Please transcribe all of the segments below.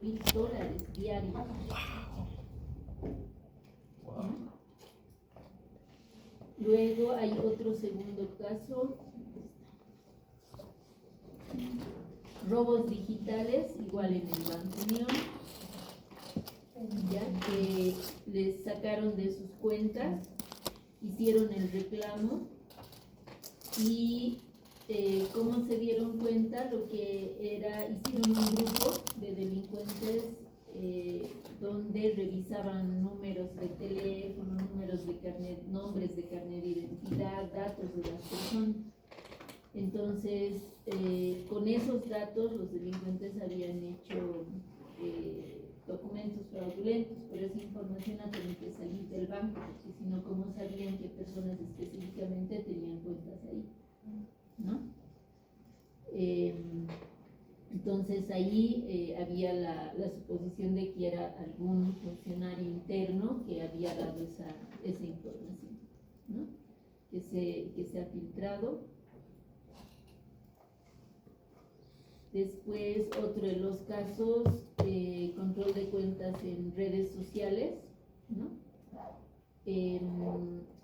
$1,000 diarios. Luego hay otro segundo caso, robos digitales, igual en el Banco Unión, ya que les sacaron de sus cuentas, hicieron el reclamo y ¿cómo se dieron cuenta? Lo que era, hicieron un grupo de delincuentes donde revisaban números de teléfono, números de carnet, nombres de carnet de identidad, datos de las personas. Entonces, con esos datos los delincuentes habían hecho documentos fraudulentos, pero esa información ha tenido que salir del banco, porque si no, ¿cómo sabían qué personas específicamente tenían cuentas ahí? ¿No? Entonces ahí había la suposición de que era algún funcionario interno que había dado esa información, ¿no? que se ha filtrado. Después, otro de los casos, control de cuentas en redes sociales, ¿no?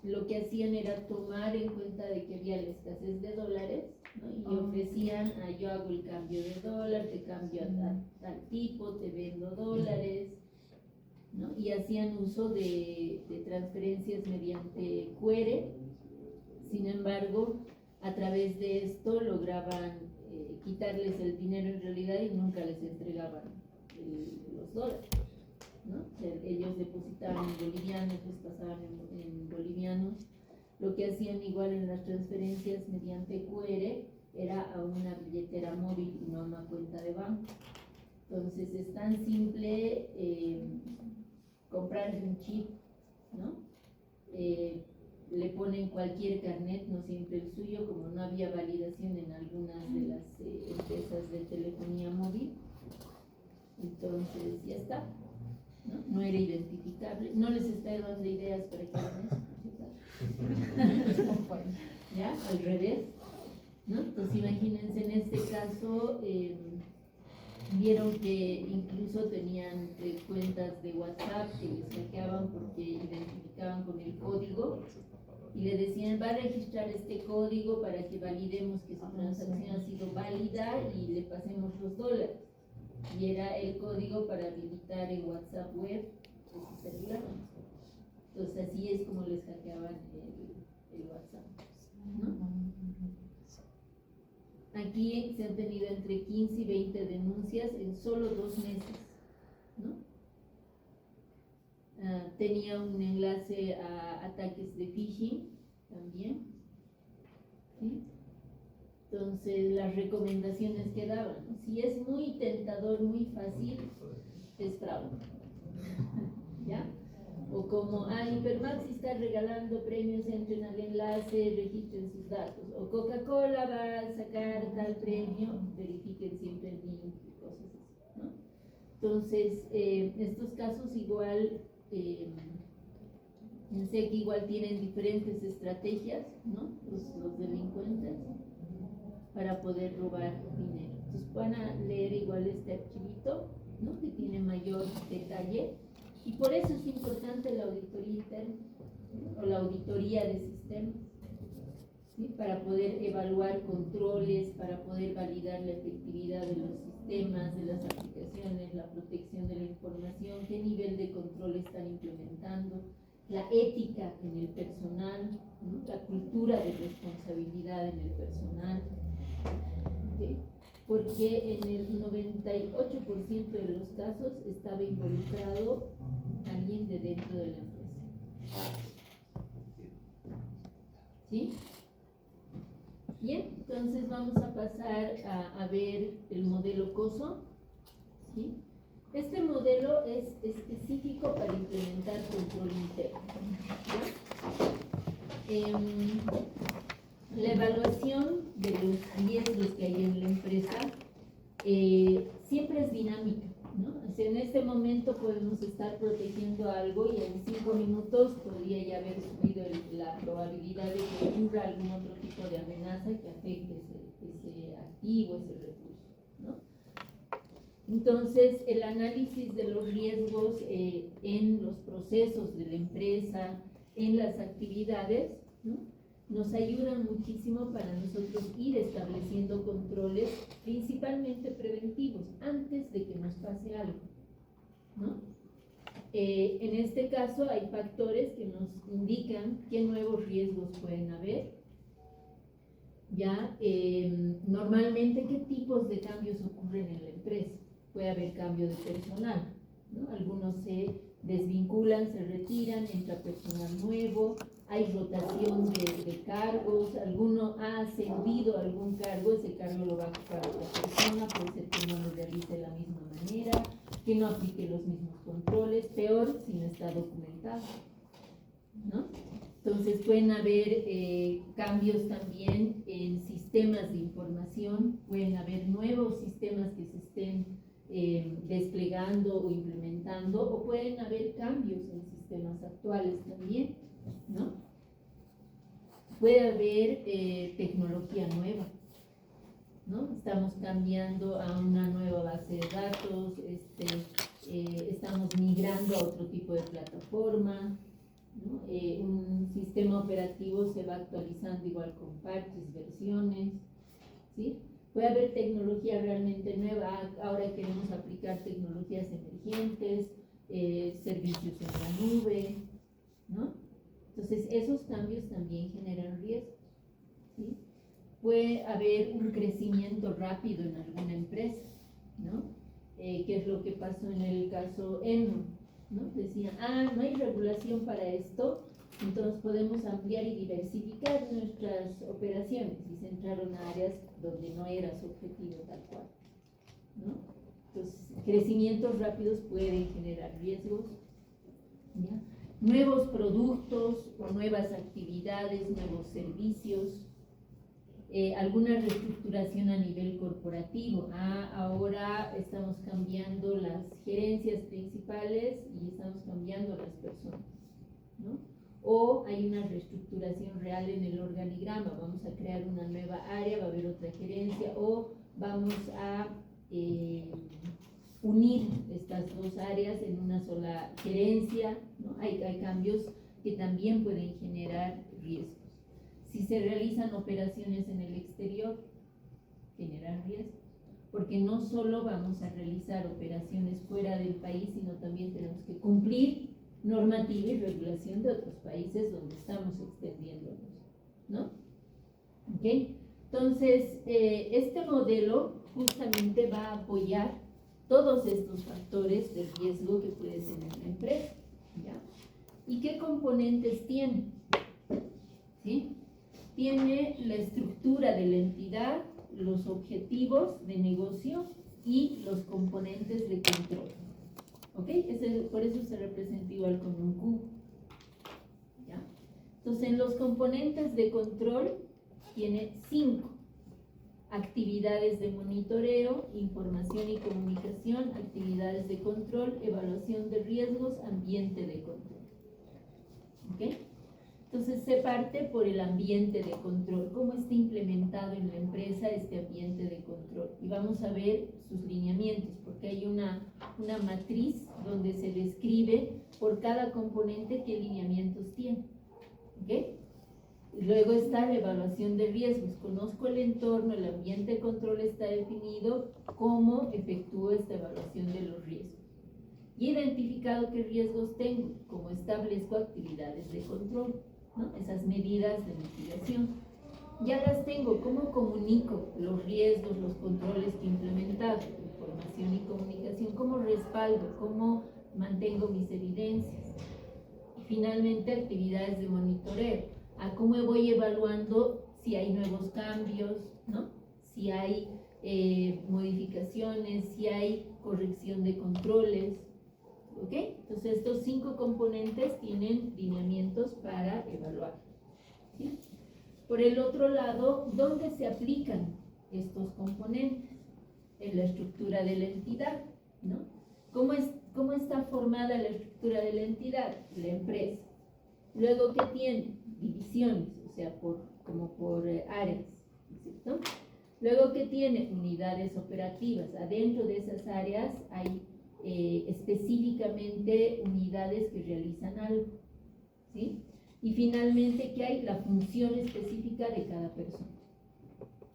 Lo que hacían era tomar en cuenta de que había la escasez de dólares, ¿no? Y ofrecían, yo hago el cambio de dólar, te cambio a tal tipo, te vendo dólares, ¿no? Y hacían uso de transferencias mediante QR. Sin embargo, a través de esto lograban quitarles el dinero en realidad y nunca les entregaban los dólares, ¿no? O sea, ellos depositaban en bolivianos, les pasaban en bolivianos. Lo que hacían igual en las transferencias mediante QR era a una billetera móvil y no a una cuenta de banco. Entonces es tan simple comprar un chip, ¿no? Le ponen cualquier carnet, no siempre el suyo, como no había validación en algunas de las empresas de telefonía móvil. Entonces ya está, ¿no? No era identificable. No les estoy dando ideas para que hagan eso. ¿Ya? Al revés, ¿no? Entonces imagínense en este caso, vieron que incluso tenían cuentas de WhatsApp que les hackeaban porque identificaban con el código y le decían, va a registrar este código para que validemos que su transacción ha sido válida y le pasemos los dólares. Y era el código para habilitar el WhatsApp web de su celular. Entonces así es como les hackeaban el WhatsApp, ¿no? Aquí se han tenido entre 15 y 20 denuncias en solo 2 meses, ¿no? Tenía un enlace a ataques de phishing también, ¿sí? Entonces las recomendaciones que daban, ¿no? Si es muy tentador, muy fácil, es fraude, ¿ya? O como, Hipermaxi está regalando premios, entren al enlace, registren sus datos. O Coca-Cola va a sacar tal premio, verifiquen siempre el link y cosas así, ¿no? Entonces, estos casos igual, pensé que igual tienen diferentes estrategias, ¿no? Los delincuentes, para poder robar dinero. Entonces van a leer igual este archivito, ¿no? Que tiene mayor detalle. Y por eso es importante la auditoría interna, ¿no? O la auditoría de sistemas, ¿sí? Para poder evaluar controles, para poder validar la efectividad de los sistemas, de las aplicaciones, la protección de la información, qué nivel de control están implementando, la ética en el personal, ¿no? La cultura de responsabilidad en el personal, ¿sí? Porque en el 98% de los casos estaba involucrado alguien de dentro de la empresa. ¿Sí? Bien, entonces vamos a pasar a ver el modelo COSO, ¿sí? Este modelo es específico para implementar control interno, ¿ya? La evaluación de los riesgos que hay en la empresa siempre es dinámica, ¿no? O sea, en este momento podemos estar protegiendo algo y en 5 minutos podría ya haber subido la probabilidad de que ocurra algún otro tipo de amenaza que afecte ese activo, ese recurso, ¿no? Entonces, el análisis de los riesgos en los procesos de la empresa, en las actividades, ¿no?, nos ayuda muchísimo para nosotros ir estableciendo controles, principalmente preventivos, antes de que nos pase algo, ¿no? En este caso hay factores que nos indican qué nuevos riesgos pueden haber. Ya, normalmente, ¿qué tipos de cambios ocurren en la empresa? Puede haber cambio de personal, ¿no? Algunos se desvinculan, se retiran, entra personal nuevo, hay rotación de cargos, alguno ha ascendido a algún cargo, ese cargo lo va a ocupar otra persona, puede ser que no lo realice de la misma manera, que no aplique los mismos controles, peor si no está documentado, ¿no? Entonces pueden haber cambios también en sistemas de información, pueden haber nuevos sistemas que se estén desplegando o implementando, o pueden haber cambios en sistemas actuales también, ¿no? Puede haber tecnología nueva, ¿no? Estamos cambiando a una nueva base de datos, estamos migrando a otro tipo de plataforma, ¿no? Un sistema operativo se va actualizando igual con parches, versiones, ¿sí? Puede haber tecnología realmente nueva, ahora queremos aplicar tecnologías emergentes, servicios en la nube, ¿no? Entonces esos cambios también generan riesgos, ¿sí? Puede haber un crecimiento rápido en alguna empresa, ¿no? ¿Qué es lo que pasó en el caso Enron? ¿No? Decían, no hay regulación para esto, entonces podemos ampliar y diversificar nuestras operaciones, y se entraron a áreas donde no era su objetivo tal cual, ¿no? Entonces, crecimientos rápidos pueden generar riesgos, ¿ya? Nuevos productos o nuevas actividades, nuevos servicios, alguna reestructuración a nivel corporativo. Ahora estamos cambiando las gerencias principales y estamos cambiando las personas, ¿no? O hay una reestructuración real en el organigrama, vamos a crear una nueva área, va a haber otra gerencia, o vamos a unir estas dos áreas en una sola gerencia, ¿no? Hay cambios que también pueden generar riesgos. Si se realizan operaciones en el exterior, generan riesgos, porque no solo vamos a realizar operaciones fuera del país, sino también tenemos que cumplir normativa y regulación de otros países donde estamos extendiéndonos, ¿no? ¿Ok? Entonces, este modelo justamente va a apoyar todos estos factores de riesgo que puede tener la empresa, ¿ya? ¿Y qué componentes tiene? ¿Sí? Tiene la estructura de la entidad, los objetivos de negocio y los componentes de control. ¿Ok? Por eso se representa igual con un cubo, ¿ya? Entonces, en los componentes de control tiene 5. Actividades de monitoreo, información y comunicación, actividades de control, evaluación de riesgos, ambiente de control. ¿Ok? Entonces se parte por el ambiente de control, cómo está implementado en la empresa este ambiente de control. Y vamos a ver sus lineamientos, porque hay una matriz donde se describe por cada componente qué lineamientos tiene. ¿Ok? Luego está la evaluación de riesgos. Conozco el entorno, el ambiente de control está definido, cómo efectúo esta evaluación de los riesgos. Y identificado qué riesgos tengo, cómo establezco actividades de control, ¿no? Esas medidas de mitigación. Ya las tengo, ¿cómo comunico los riesgos, los controles que he implementado? Información y comunicación, ¿cómo respaldo? ¿Cómo mantengo mis evidencias? Y finalmente, actividades de monitoreo. A cómo voy evaluando si hay nuevos cambios, ¿no? Si hay modificaciones, si hay corrección de controles, ¿ok? Entonces estos 5 componentes tienen lineamientos para evaluar, ¿sí? Por el otro lado, ¿dónde se aplican estos componentes? En la estructura de la entidad, ¿no? ¿Cómo está formada la estructura de la entidad? La empresa. Luego, ¿qué tiene? Divisiones, o sea, como por áreas, ¿cierto? Luego, ¿qué tiene? Unidades operativas. Adentro de esas áreas hay específicamente unidades que realizan algo, ¿sí? Y finalmente, ¿qué hay? La función específica de cada persona,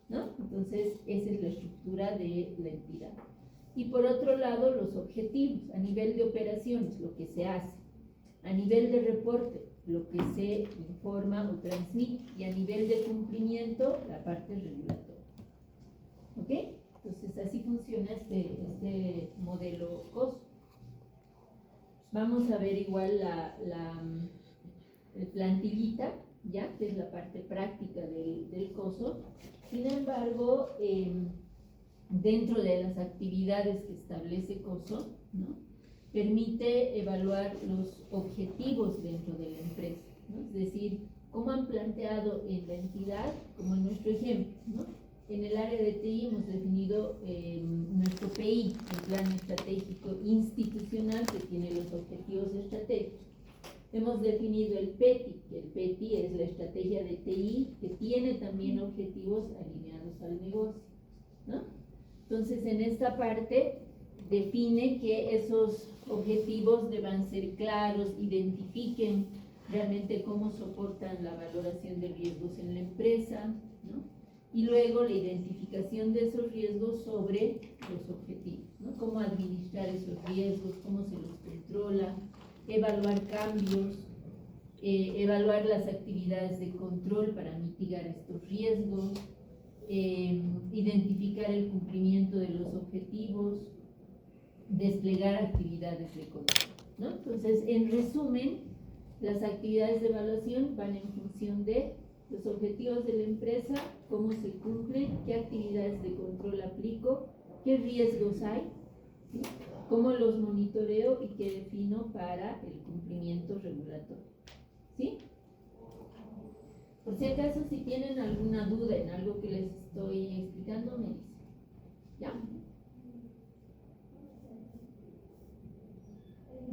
¿no? Entonces, esa es la estructura de la entidad. Y por otro lado, los objetivos, a nivel de operaciones, lo que se hace, a nivel de reporte, lo que se informa o transmite, y a nivel de cumplimiento, la parte regulatoria. ¿Ok? Entonces, así funciona este modelo COSO. Vamos a ver igual la plantillita, ya, que es la parte práctica del COSO. Sin embargo, dentro de las actividades que establece COSO, ¿no?, permite evaluar los objetivos dentro de la empresa, ¿no? Es decir, cómo han planteado en la entidad, como en nuestro ejemplo, ¿no? En el área de TI hemos definido nuestro PI, el Plan Estratégico Institucional, que tiene los objetivos estratégicos. Hemos definido el PETI, que el PETI es la estrategia de TI, que tiene también objetivos alineados al negocio, ¿no? Entonces, en esta parte define que esos objetivos deban ser claros, identifiquen realmente cómo soportan la valoración de riesgos en la empresa, ¿no? Y luego la identificación de esos riesgos sobre los objetivos, ¿no? Cómo administrar esos riesgos, cómo se los controla, evaluar cambios, evaluar las actividades de control para mitigar estos riesgos, identificar el cumplimiento de los objetivos, desplegar actividades de control, ¿no? Entonces, en resumen, las actividades de evaluación van en función de los objetivos de la empresa, cómo se cumplen, qué actividades de control aplico, qué riesgos hay, ¿sí?, cómo los monitoreo y qué defino para el cumplimiento regulatorio, ¿sí? Por si acaso, si tienen alguna duda en algo que les estoy explicando, me dicen. ¿Ya?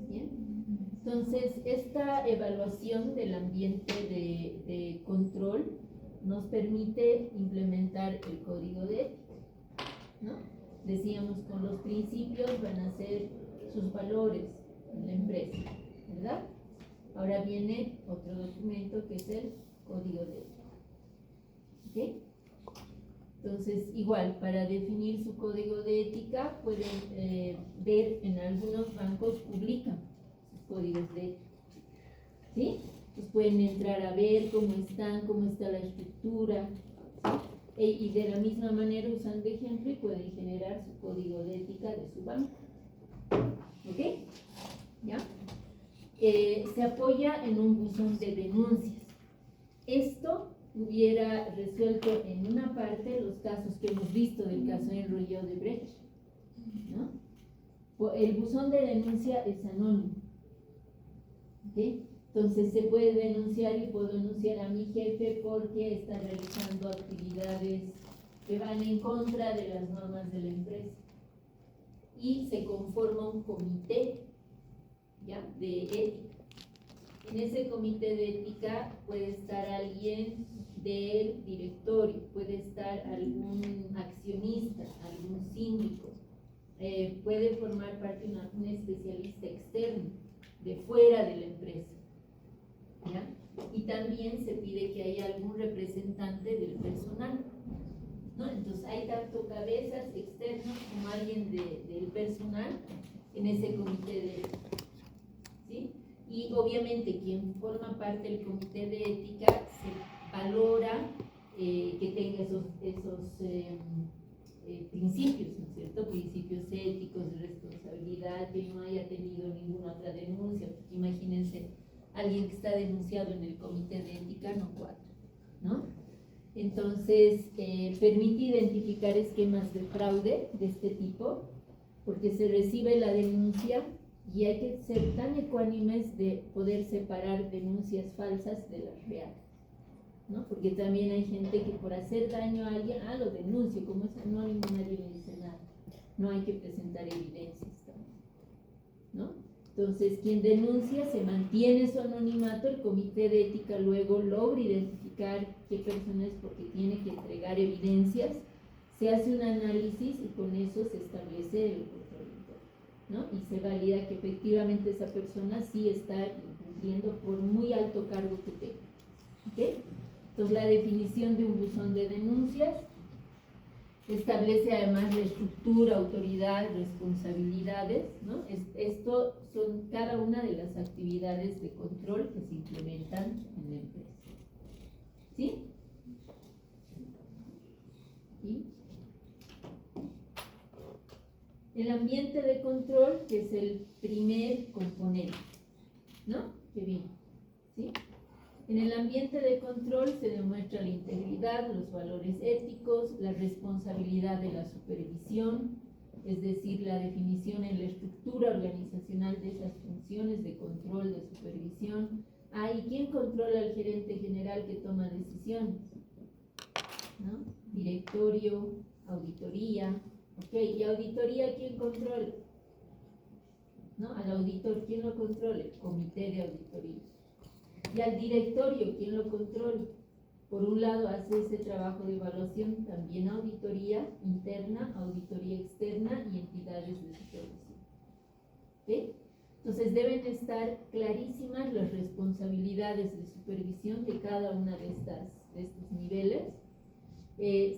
Bien. Entonces, esta evaluación del ambiente de control nos permite implementar el código de ética, ¿no? Decíamos, con los principios van a ser sus valores en la empresa, ¿verdad? Ahora viene otro documento que es el código de ética. ¿Ok? Entonces, igual, para definir su código de ética, pueden ver en algunos bancos publican sus códigos de ética, ¿sí? Entonces pueden entrar a ver cómo está la estructura, ¿sí? Y de la misma manera, usando ejemplo, pueden generar su código de ética de su banco. ¿Ok? ¿Ya? Se apoya en un buzón de denuncias. Esto hubiera resuelto en una parte los casos que hemos visto del caso Enrollado de Brecht, ¿no? El buzón de denuncia es anónimo, ¿okay? Entonces se puede denunciar y puedo denunciar a mi jefe porque está realizando actividades que van en contra de las normas de la empresa, y se conforma un comité, ¿ya?, de ética. En ese comité de ética puede estar alguien del directorio, puede estar algún accionista, algún síndico, puede formar parte un especialista externo de fuera de la empresa, ¿ya? Y también se pide que haya algún representante del personal, ¿no? Entonces hay tanto cabezas externas como alguien del personal en ese comité de ética, ¿sí? Y obviamente quien forma parte del comité de ética se valora que tenga esos principios, ¿no es cierto? Principios éticos, de responsabilidad, que no haya tenido ninguna otra denuncia. Imagínense, alguien que está denunciado en el comité de ética, no cuatro, ¿no? Entonces, permite identificar esquemas de fraude de este tipo, porque se recibe la denuncia y hay que ser tan ecuánimes de poder separar denuncias falsas de las reales, ¿no? Porque también hay gente que por hacer daño a alguien, lo denuncio, como es anónimo, nadie me dice nada. No hay que presentar evidencias también, ¿no? Entonces, quien denuncia se mantiene su anonimato, el comité de ética luego logra identificar qué persona es porque tiene que entregar evidencias Se hace un análisis y con eso se establece el control interno, ¿no? Y se valida que efectivamente esa persona sí está incumpliendo por muy alto cargo que tenga. ¿Okay? Entonces, la definición de un buzón de denuncias establece además la estructura, autoridad, responsabilidades, ¿no? Esto son cada una de las actividades de control que se implementan en la empresa. ¿Sí? ¿Y? El ambiente de control, que es el primer componente, ¿no? Que viene, ¿sí? En el ambiente de control se demuestra la integridad, los valores éticos, la responsabilidad de la supervisión, es decir, la definición en la estructura organizacional de esas funciones de control, de supervisión. ¿Y quién controla al gerente general que toma decisiones? ¿No? Directorio, auditoría. Ok, ¿y auditoría quién controla? ¿No? Al auditor, ¿quién lo controla? El comité de auditoría. Y al directorio, ¿quién lo controla? Por un lado hace ese trabajo de evaluación, también auditoría interna, auditoría externa y entidades de supervisión. ¿Okay? Entonces deben estar clarísimas las responsabilidades de supervisión de cada una de estos niveles.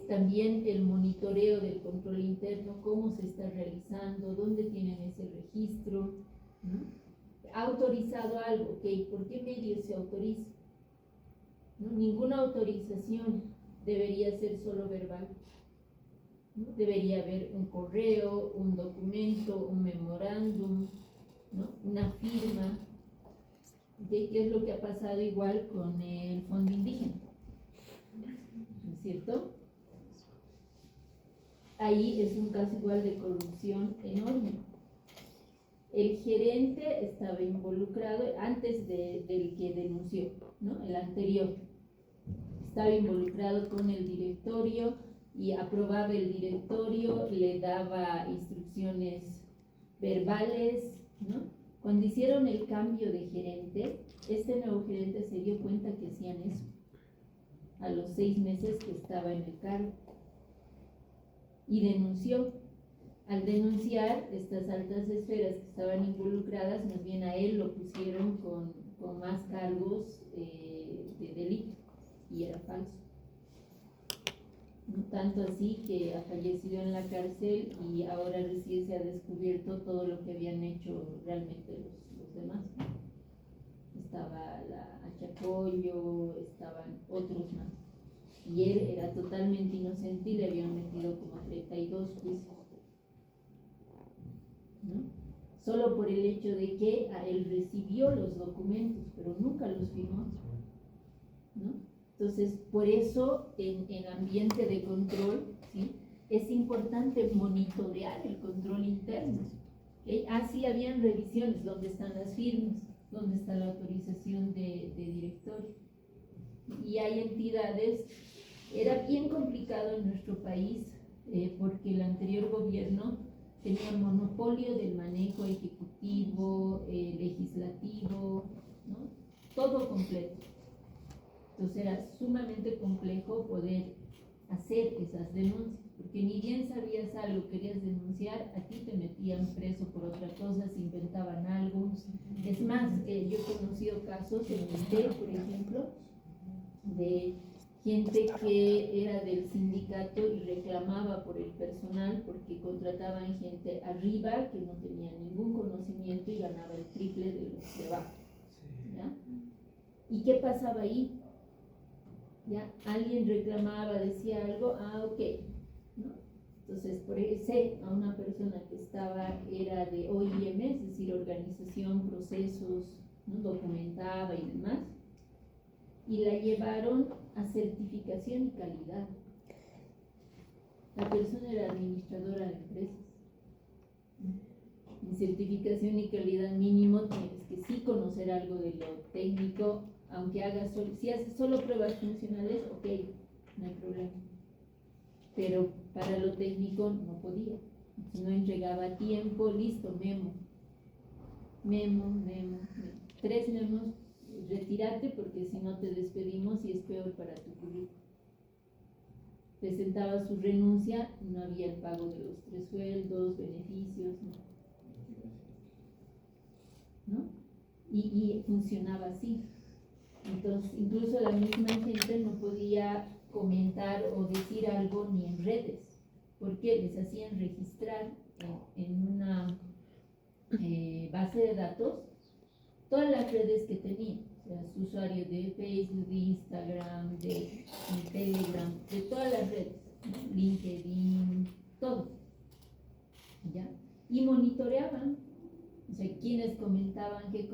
También el monitoreo del control interno, cómo se está realizando, dónde tienen ese registro, ¿no? ¿Ha autorizado algo? Ok, ¿por qué medio se autoriza? ¿No? Ninguna autorización debería ser solo verbal, ¿no? Debería haber un correo, un documento, un memorándum, ¿no? Una firma. ¿Okay? ¿Qué es lo que ha pasado igual con el fondo indígena? ¿No es cierto? Ahí es un caso igual de corrupción enorme. El gerente estaba involucrado antes del que denunció, ¿no? El anterior. Estaba involucrado con el directorio y aprobaba el directorio, le daba instrucciones verbales, ¿no? Cuando hicieron el cambio de gerente, este nuevo gerente se dio cuenta que hacían eso a los 6 meses que estaba en el cargo y denunció. Al denunciar, estas altas esferas que estaban involucradas, más bien a él lo pusieron con más cargos de delito, y era falso. No tanto así que ha fallecido en la cárcel y ahora recién se ha descubierto todo lo que habían hecho realmente los demás. Estaba la Achacoyo, estaban otros más. Y él era totalmente inocente y le habían metido como 32 juicios. ¿No? Solo por el hecho de que él recibió los documentos, pero nunca los firmó, ¿no? Entonces, por eso en ambiente de control, ¿sí?, es importante monitorear el control interno. ¿Okay? Sí, habían revisiones, ¿dónde están las firmas? ¿Dónde está la autorización de directorio? Y hay entidades, era bien complicado en nuestro país, porque el anterior gobierno tenía monopolio del manejo ejecutivo, legislativo, ¿no? Todo completo. Entonces era sumamente complejo poder hacer esas denuncias, porque ni bien sabías algo, querías denunciar, a ti te metían preso por otra cosa, se inventaban algo. Es más, yo he conocido casos en usted, por ejemplo, de gente que era del sindicato y reclamaba por el personal porque contrataban gente arriba que no tenía ningún conocimiento y ganaba el triple de los de abajo. ¿Ya? ¿Y qué pasaba ahí? ¿Ya? Alguien reclamaba, decía algo, ok, ¿no? Entonces, por ejemplo, a una persona que era de OIM, es decir, organización, procesos, ¿no?, documentaba y demás, y la llevaron a certificación y calidad. La persona era administradora de empresas. En certificación y calidad mínimo tienes que sí conocer algo de lo técnico, aunque si haces solo pruebas funcionales, ok, no hay problema. Pero para lo técnico no podía. Si no entregaba a tiempo, listo, memo. 3 memos, retírate porque si no te despedimos y es peor para tu currículum. presentaba su renuncia, no había el pago de los 3 sueldos, beneficios, ¿no? Y funcionaba así. Entonces, incluso la misma gente no podía comentar o decir algo ni en redes, porque les hacían registrar en una base de datos todas las redes que tenían, o sea, su usuario de Facebook, de Instagram, de Telegram, de todas las redes, ¿no? LinkedIn, todo, ¿ya? Y monitoreaban, o sea, quienes comentaban, qué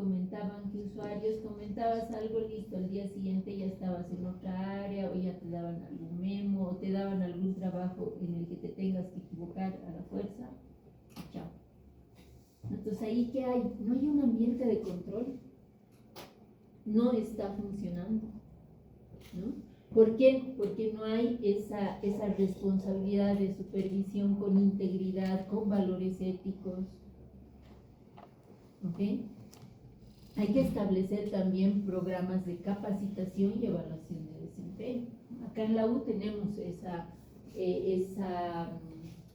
usuarios, comentabas algo, listo, al día siguiente ya estabas en otra área, o ya te daban algún memo, o te daban algún trabajo en el que te tengas que equivocar a la fuerza, y chao. Entonces, ¿ahí qué hay? No hay un ambiente de control, no está funcionando, ¿no? ¿Por qué? Porque no hay esa responsabilidad de supervisión con integridad, con valores éticos. ¿Ok? Hay que establecer también programas de capacitación y evaluación de desempeño. Acá en la U tenemos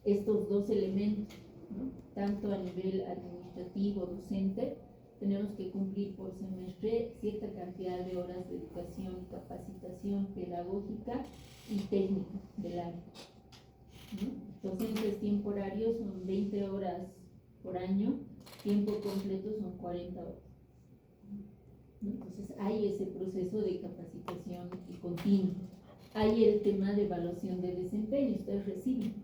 estos dos elementos, ¿no? Tanto a nivel administrativo, docente, tenemos que cumplir por semestre cierta cantidad de horas de educación y capacitación pedagógica y técnica del área, ¿no? Docentes tiempo horario son 20 horas por año, tiempo completo son 40 horas. Entonces hay ese proceso de capacitación continuo. Hay el tema de evaluación de desempeño, ustedes reciben,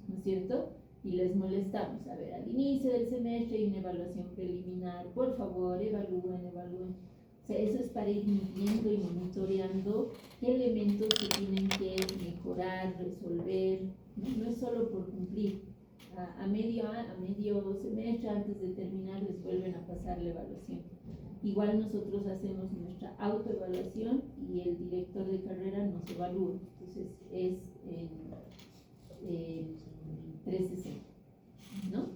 ¿no es cierto? Y les molestamos, a ver, al inicio del semestre hay una evaluación preliminar, por favor, evalúen. O sea, eso es para ir midiendo y monitoreando qué elementos se tienen que mejorar, resolver, ¿no? No es solo por cumplir. A medio semestre, antes de terminar, les vuelven a pasar la evaluación. Igual nosotros hacemos nuestra autoevaluación y el director de carrera nos evalúa. Entonces es en 360, ¿no?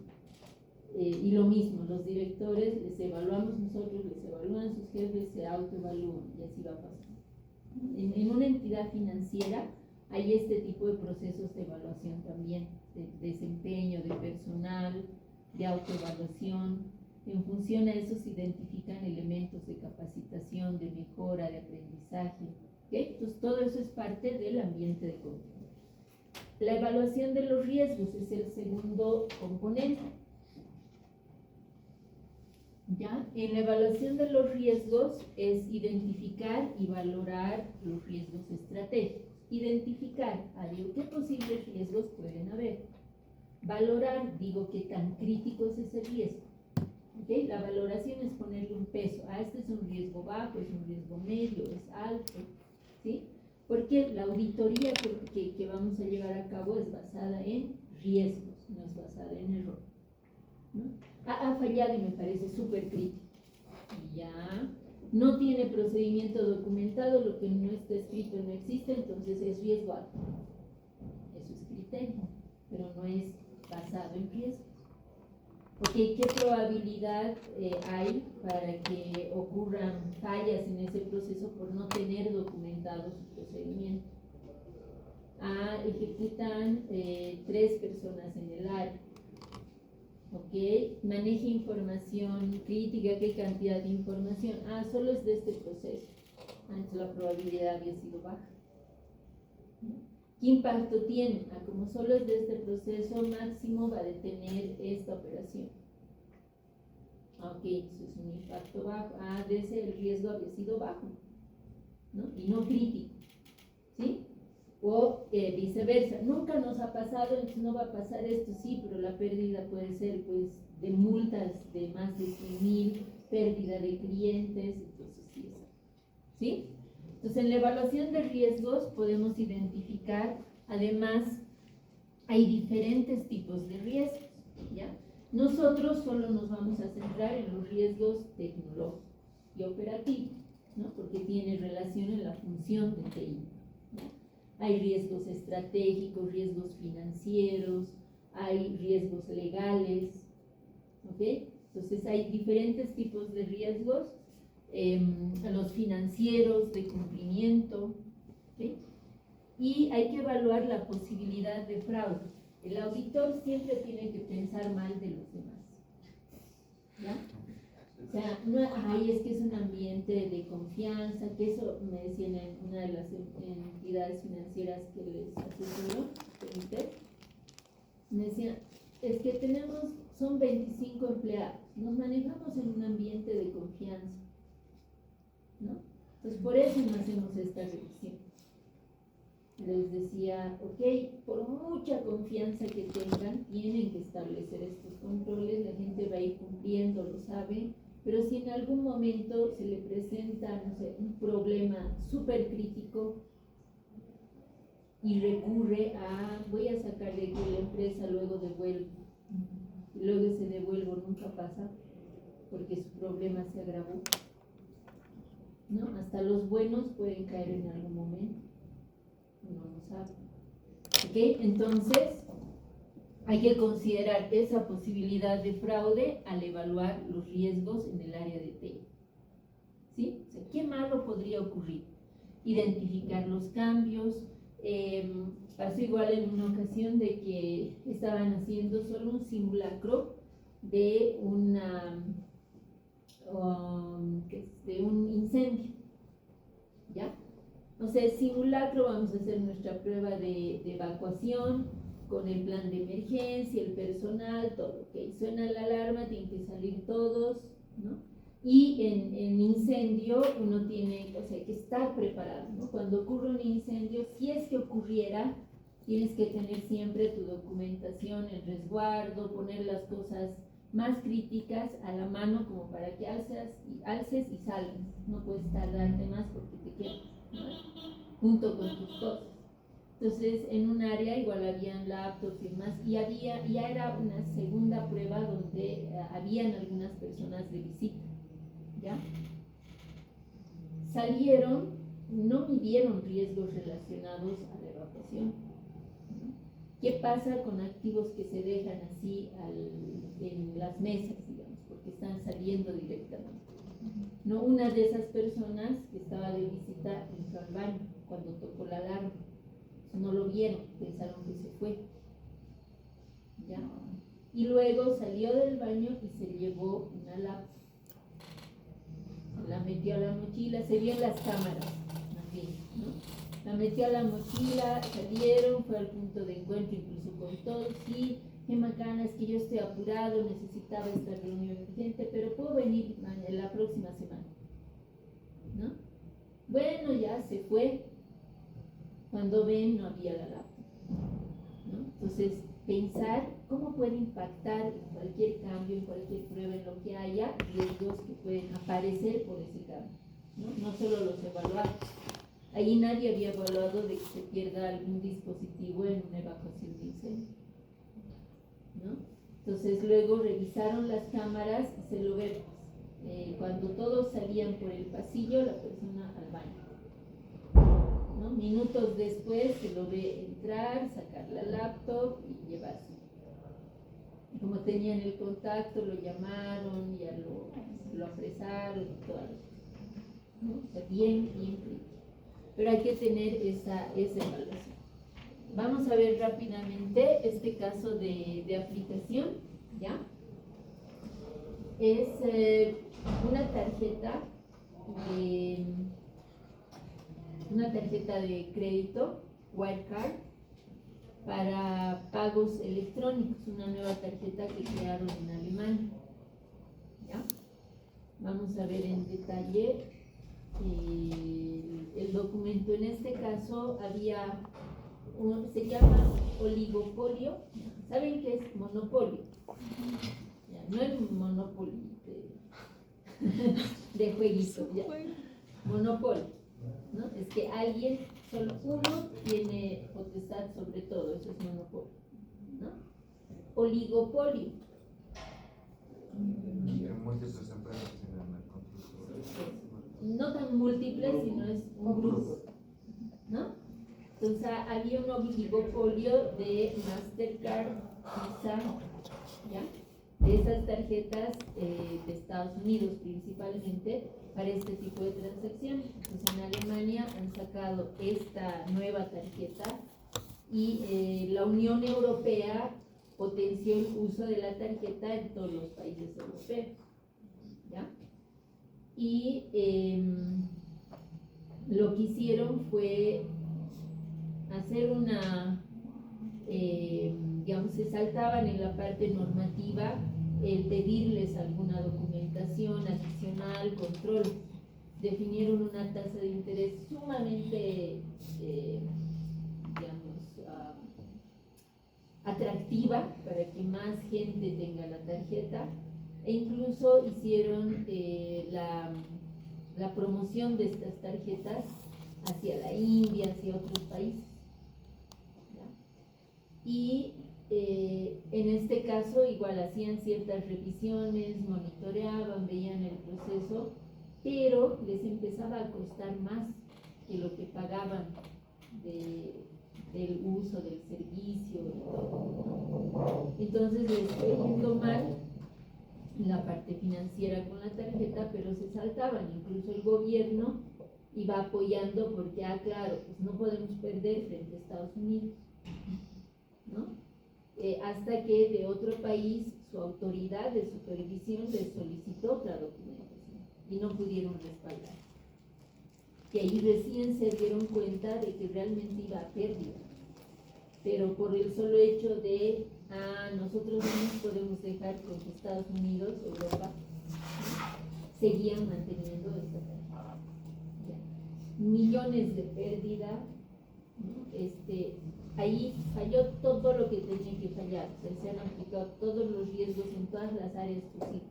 Y lo mismo, los directores les evaluamos nosotros, les evalúan sus jefes, se autoevalúan y así va pasando. En una entidad financiera hay este tipo de procesos de evaluación también, de desempeño, de personal, de autoevaluación. En función a eso se identifican elementos de capacitación, de mejora, de aprendizaje. ¿Okay? Entonces todo eso es parte del ambiente de control. La evaluación de los riesgos es el segundo componente. ¿Ya? En la evaluación de los riesgos es identificar y valorar los riesgos estratégicos. Identificar, digo, qué posibles riesgos pueden haber. Valorar, digo, qué tan crítico es ese riesgo. ¿Okay? La valoración es ponerle un peso. Este es un riesgo bajo, es un riesgo medio, es alto, ¿sí? Porque la auditoría que vamos a llevar a cabo es basada en riesgos, no es basada en error, ¿no? Ha fallado y me parece súper crítico. Ya no tiene procedimiento documentado, lo que no está escrito no existe, entonces es riesgo alto. Eso es criterio, pero no es basado en riesgos. Porque ¿qué probabilidad hay para que ocurran fallas en ese proceso por no tener documentado su procedimiento? Ejecutan 3 personas en el área. ¿Ok? Maneja información crítica, ¿qué cantidad de información? Solo es de este proceso. Entonces la probabilidad había sido baja. ¿Qué impacto tiene? Como solo es de este proceso, máximo va a detener esta operación. Ok, eso es un impacto bajo. De ese el riesgo había sido bajo, ¿no? Y no crítico, ¿sí? O viceversa, nunca nos ha pasado, entonces no va a pasar esto, sí, pero la pérdida puede ser pues de multas de más de 100,000, pérdida de clientes, entonces sí. Entonces en la evaluación de riesgos podemos identificar, además, hay diferentes tipos de riesgos, ¿ya? Nosotros solo nos vamos a centrar en los riesgos tecnológicos y operativos, ¿no? Porque tiene relación en la función de TI, ¿no? Hay riesgos estratégicos, riesgos financieros, hay riesgos legales, ¿ok? Entonces hay diferentes tipos de riesgos, los financieros de cumplimiento, ¿ok? y hay que evaluar la posibilidad de fraude. El auditor siempre tiene que pensar mal de los demás, ¿ya? O sea, no, ay, es que es un ambiente de confianza, que eso me decían en una de las entidades financieras que les asesoro, me decían, es que son 25 empleados, nos manejamos en un ambiente de confianza, ¿no? Entonces por eso no hacemos esta revisión. Les decía, ok, por mucha confianza que tengan, tienen que establecer estos controles, la gente va a ir cumpliendo, lo sabe, pero si en algún momento se le presenta, no sé, un problema súper crítico y recurre a, voy a sacar de aquí la empresa, luego devuelvo, y luego ese devuelvo nunca pasa, porque su problema se agravó, ¿no? Hasta los buenos pueden caer en algún momento, uno no sabe. ¿Ok? Entonces, hay que considerar esa posibilidad de fraude al evaluar los riesgos en el área de TI. ¿Sí? O sea, ¿qué malo podría ocurrir? Identificar los cambios. Pasó igual en una ocasión de que estaban haciendo solo un simulacro de de un incendio, ¿ya? O sea, simulacro, vamos a hacer nuestra prueba de evacuación con el plan de emergencia, el personal, todo, ¿ok? Suena la alarma, tienen que salir todos, ¿no? Y en incendio uno tiene, o sea, que estar preparado, ¿no? Cuando ocurre un incendio, si es que ocurriera, tienes que tener siempre tu documentación, el resguardo, poner las cosas más críticas a la mano como para que alces y salgas. No puedes tardarte más porque te quedas, ¿no? Junto con tus cosas. Entonces, en un área igual habían laptops y demás, y ya era una segunda prueba donde habían algunas personas de visita, ¿ya? Salieron, no midieron riesgos relacionados a la evacuación, ¿no? ¿Qué pasa con activos que se dejan así en las mesas, digamos, porque están saliendo directamente? No, una de esas personas que estaba de visita entró al baño cuando tocó la alarma. No lo vieron, pensaron que se fue, ¿ya? Y luego salió del baño y se llevó una laptop, la metió a la mochila, se vio en las cámaras, así, ¿no? La metió a la mochila, salieron, fue al punto de encuentro incluso con todos, sí, qué macana, es que yo estoy apurado, necesitaba esta reunión urgente, pero puedo venir la próxima semana, ¿no? Bueno, ya se fue. Cuando ven, no había la laptop, ¿no? Entonces, pensar cómo puede impactar en cualquier cambio, en cualquier prueba, en lo que haya, riesgos que pueden aparecer por ese cambio, ¿no? No solo los evaluados. Ahí nadie había evaluado de que se pierda algún dispositivo en una evacuación de incendio, ¿no? Entonces, luego revisaron las cámaras y se lo ve. Cuando todos salían por el pasillo, la persona al baño, ¿no? Minutos después se lo ve entrar, sacar la laptop y llevarse. Como tenían el contacto, lo llamaron, ya lo apresaron y todo, ¿no? O sea, bien crítico. Pero hay que tener esa evaluación. Vamos a ver rápidamente este caso de aplicación, ¿ya? Es una tarjeta de crédito, Wirecard, para pagos electrónicos, una nueva tarjeta que crearon en Alemania, ¿ya? Vamos a ver en detalle el documento. En este caso se llama oligopolio. ¿Saben qué es monopolio? Ya, no es monopolio de jueguito, ya. Monopolio, ¿no? Es que alguien, solo uno tiene potestad sobre todo, eso es monopolio, ¿no? Oligopolio. Múltiples empresas en el control. No tan múltiples, sino es un grupo, ¿no? Entonces había un oligopolio de Mastercard, Visa, ¿ya? De esas tarjetas de Estados Estados Unidos principalmente, para este tipo de transacciones. Pues en Alemania han sacado esta nueva tarjeta y la Unión Europea potenció el uso de la tarjeta en todos los países europeos, ¿ya? Y lo que hicieron fue hacer una, digamos, se saltaban en la parte normativa el pedirles alguna documentación adicional, control. Definieron una tasa de interés sumamente, digamos, atractiva para que más gente tenga la tarjeta, e incluso hicieron la promoción de estas tarjetas hacia la India, hacia otros países, ¿ya? Y en este caso igual hacían ciertas revisiones, monitoreaban, veían el proceso, pero les empezaba a costar más que lo que pagaban del uso del servicio y todo. Entonces les fue yendo mal la parte financiera con la tarjeta, pero se saltaban, incluso el gobierno iba apoyando porque, claro, pues no podemos perder frente a Estados Unidos, ¿no? Hasta que de otro país su autoridad de supervisión les solicitó otra documentación y no pudieron respaldar. Y ahí recién se dieron cuenta de que realmente iba a pérdida, pero por el solo hecho de nosotros no nos podemos dejar con que Estados Unidos, Europa, seguían manteniendo esta tarifa. Millones de pérdida, ¿no? Ahí falló todo lo que tenía que fallar, o sea, se han aplicado todos los riesgos en todas las áreas posibles,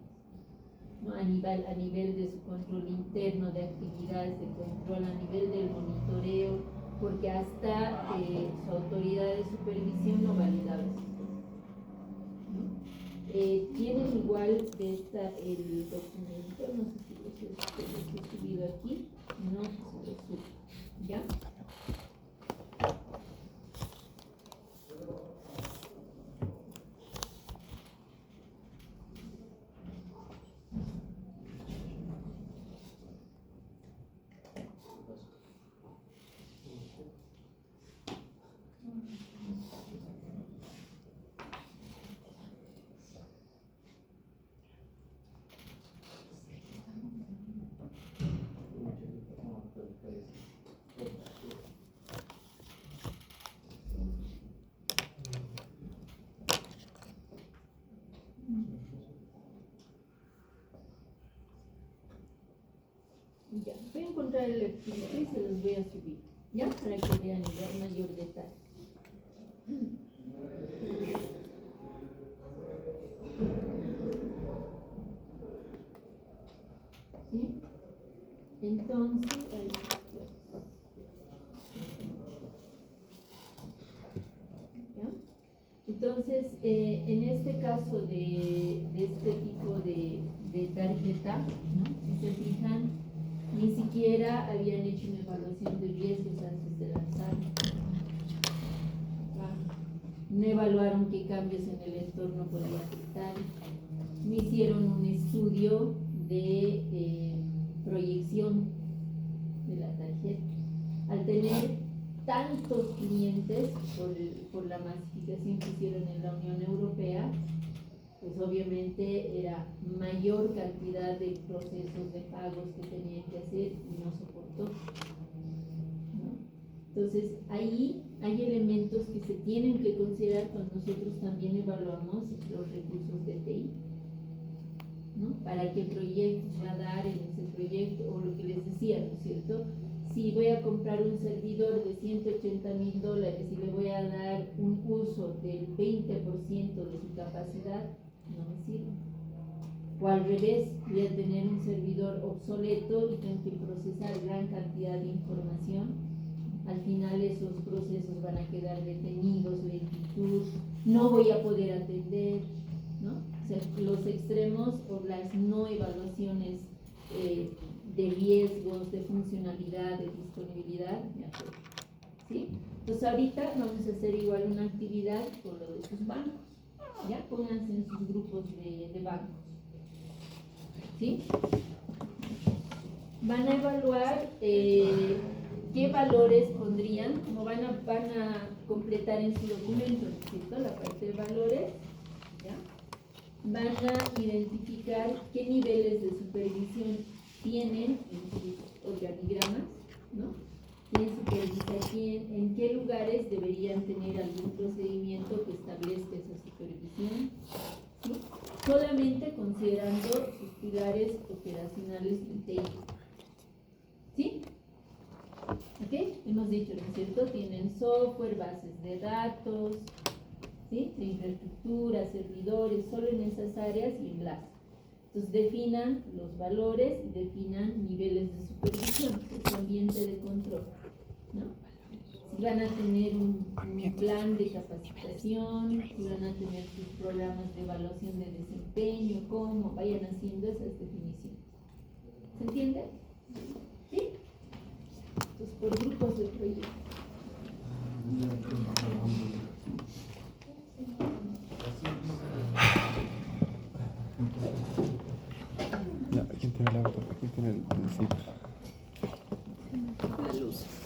¿no? A nivel de su control interno, de actividades de control, a nivel del monitoreo, porque hasta su autoridad de supervisión no validaba esas cosas, ¿no? Tienen igual el documento, no sé si lo he subido aquí, no, se lo subo, ¿ya? Ya, voy a encontrar el archivo y se los voy a subir, ¿ya? Para que vean y vean mayor detalle. ¿Sí? Entonces, ¿ya? Entonces, en este caso de este tipo de tarjeta, ¿no? Si se fijan, ni siquiera habían hecho una evaluación de riesgos antes de lanzarlo. No evaluaron qué cambios en el entorno podía afectar. No hicieron un estudio de proyección de la tarjeta. Al tener tantos clientes por la masificación que hicieron en la Unión Europea, pues obviamente era mayor cantidad de procesos de pagos que tenían que hacer y no soportó, ¿no? Entonces ahí hay elementos que se tienen que considerar cuando nosotros también evaluamos los recursos de TI, ¿no? Para qué proyectos va a dar en ese proyecto, o lo que les decía, ¿no es cierto? Si voy a comprar un servidor de $180,000 y le voy a dar un uso del 20% de su capacidad, no me sirve. O al revés, voy a tener un servidor obsoleto y tengo que procesar gran cantidad de información. Al final esos procesos van a quedar detenidos, lentitud, no voy a poder atender, ¿no? O sea, los extremos o las no evaluaciones de riesgos, de funcionalidad, de disponibilidad, ¿sí? Entonces ahorita vamos a hacer igual una actividad con lo de sus bancos. Ya pónganse en sus grupos de bancos. ¿sí? Van a evaluar qué valores pondrían, como van a completar en su documento, ¿no es cierto? La parte de valores, ¿ya? Van a identificar qué niveles de supervisión tienen en sus organigramas, ¿no? ¿Quién supervisa quién? ¿En qué lugares deberían tener algún procedimiento que establezca esa supervisión? ¿Sí? Solamente considerando sus pilares operacionales del TI. ¿Sí? ¿Ok? Hemos dicho, ¿no es cierto? Tienen software, bases de datos, ¿sí? De infraestructura, servidores, solo en esas áreas y enlaces. Entonces definan los valores y definan niveles de supervisión, su ambiente de control, ¿no? Si van a tener un plan de capacitación, si van a tener sus programas de evaluación de desempeño, cómo vayan haciendo esas definiciones. ¿Se entiende? ¿Sí? Entonces, por grupos de proyecto. No, ¿quién tiene el auto? ¿Quién tiene el zip? La luz.